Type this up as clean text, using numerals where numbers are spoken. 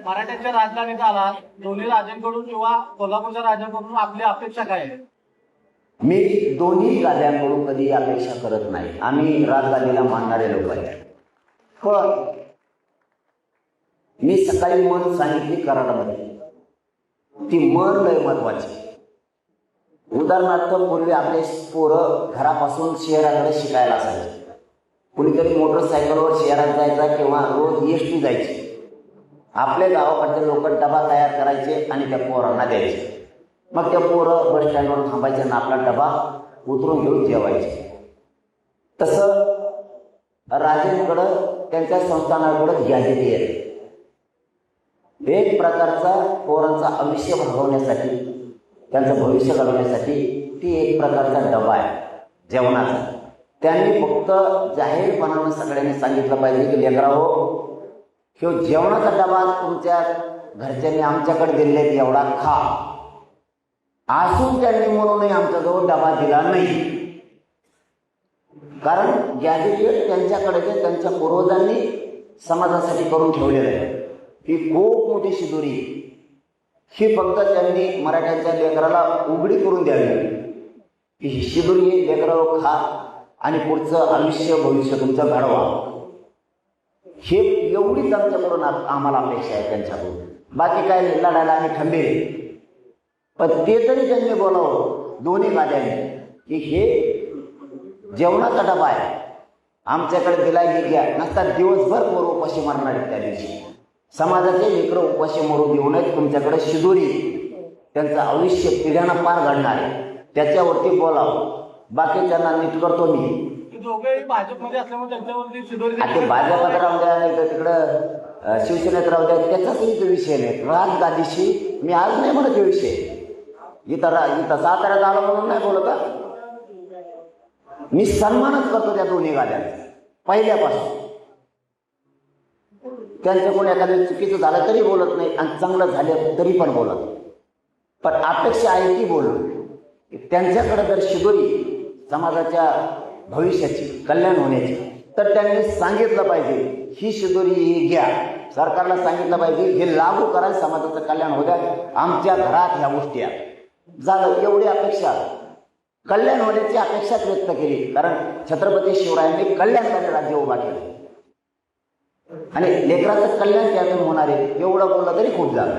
मराठ्यांच्या राजधानीत आला, दोन्ही राजांकडून किंवा कोल्हापूरच्या राजांकडून आपली अपेक्षा काय आहे? मी दोन्ही राजांकडून कधी अपेक्षा करत नाही. आम्ही राजगादीला मानणारे लोक आहे. पण मी सकाळी मन सांगितली कराडामध्ये, ती मन लय महत्वाची. उदाहरणार्थ पूर्वी आपले पोरं घरापासून शहराकडे शिकायला असायचे. कुणीतरी मोटरसायकलवर शहरात जायचा किंवा रोज एसटी जायची. आपल्या गावाकडचे लोक डबा तयार करायचे आणि त्या पोरांना द्यायचे. मग त्या पोरं बस स्टँडवर थांबायचे आणि आपला डबा उतरून घेऊन जेवायचे. तसं राजांकडं त्यांच्या संस्थानाकडं गॅजेटी आहे. एक प्रकारचा पोरांचा आयुष्य भागवण्यासाठी, त्यांचं भविष्य घडवण्यासाठी ती एक प्रकारचा डबा आहे जेवणाचा. त्यांनी फक्त जाहीरपणानं सगळ्यांनी सांगितलं पाहिजे की लेकरांनो, ह्यो जेवणाचा डबा तुमच्या घरच्यांनी आमच्याकडे दिले एवढा खा. असून त्यांनी म्हणूनही आमच्याजवळ डबा दिला नाही. कारण गॅजेटियर त्यांच्याकडे त्यांच्या पूर्वजांनी समाजासाठी करून ठेवलेलं आहे. ही खूप मोठी शिदोरी. ही फक्त त्यांनी मराठ्यांच्या लेकराला उघडी करून द्यावी की ही शिदोरी लेकराला खा आणि पुढचं आयुष्य भविष्य तुमचं घडवा. हे एवढीच आमच्याकडून आम्हाला अपेक्षा आहे त्यांच्याकडून. बाकी काय लढायला आम्ही खंबीर आहे. पण ते तरी त्यांनी बोलावं दोन्ही गाद्याने की हे जेवणाचा डबा आहे, आमच्याकडे दिला हे घ्या. नसता दिवसभर पोरं उपाशी मारणार आहेत. त्या दिवशी समाजाचे लेकरं उपाशी मरू देऊ नयेत. तुमच्याकडे शिदोरी, त्यांचं आयुष्य पिढ्यांना पार घडणार आहे, त्याच्यावरती बोलावं. बाकी त्यांना नीट करतो मी. दोघेही भाजपमध्ये असल्यामुळे त्यांच्यावरती शिदोरी. ते भाजपात राहू द्या नाही तर तिकडं शिवसेनेत राहू द्या, त्याचाच विषय नाही. राजगादीशी मी आज नाही म्हणत हे विषय. इथं साताऱ्यात आलो म्हणून नाही बोलत. मी सन्मानच करतो त्या दोन्ही गाद्यांचा पहिल्यापासून. त्यांचं कोणी एखादं चुकीचं झालं तरी बोलत नाही आणि चांगलं झालं तरी पण बोलत. पण अपेक्षा आहे की बोलू. त्यांच्याकडे जर शिदोरी समाजाच्या भविष्याची, कल्याण होण्याची, तर त्यांनी सांगितलं पाहिजे ही शिदोरी ही घ्या. सरकारला सांगितलं पाहिजे हे लागू करा, समाजाचं कल्याण होऊ द्या. आमच्या घरात ह्या गोष्टी आहेत. झालं एवढी अपेक्षा, कल्याण होण्याची अपेक्षाच व्यक्त केली. कारण छत्रपती शिवरायांनी कल्याणकारी राज्य उभा केलं आणि लेकराचं कल्याण त्यातून होणार आहे एवढं बोललं तरी खूप झालं.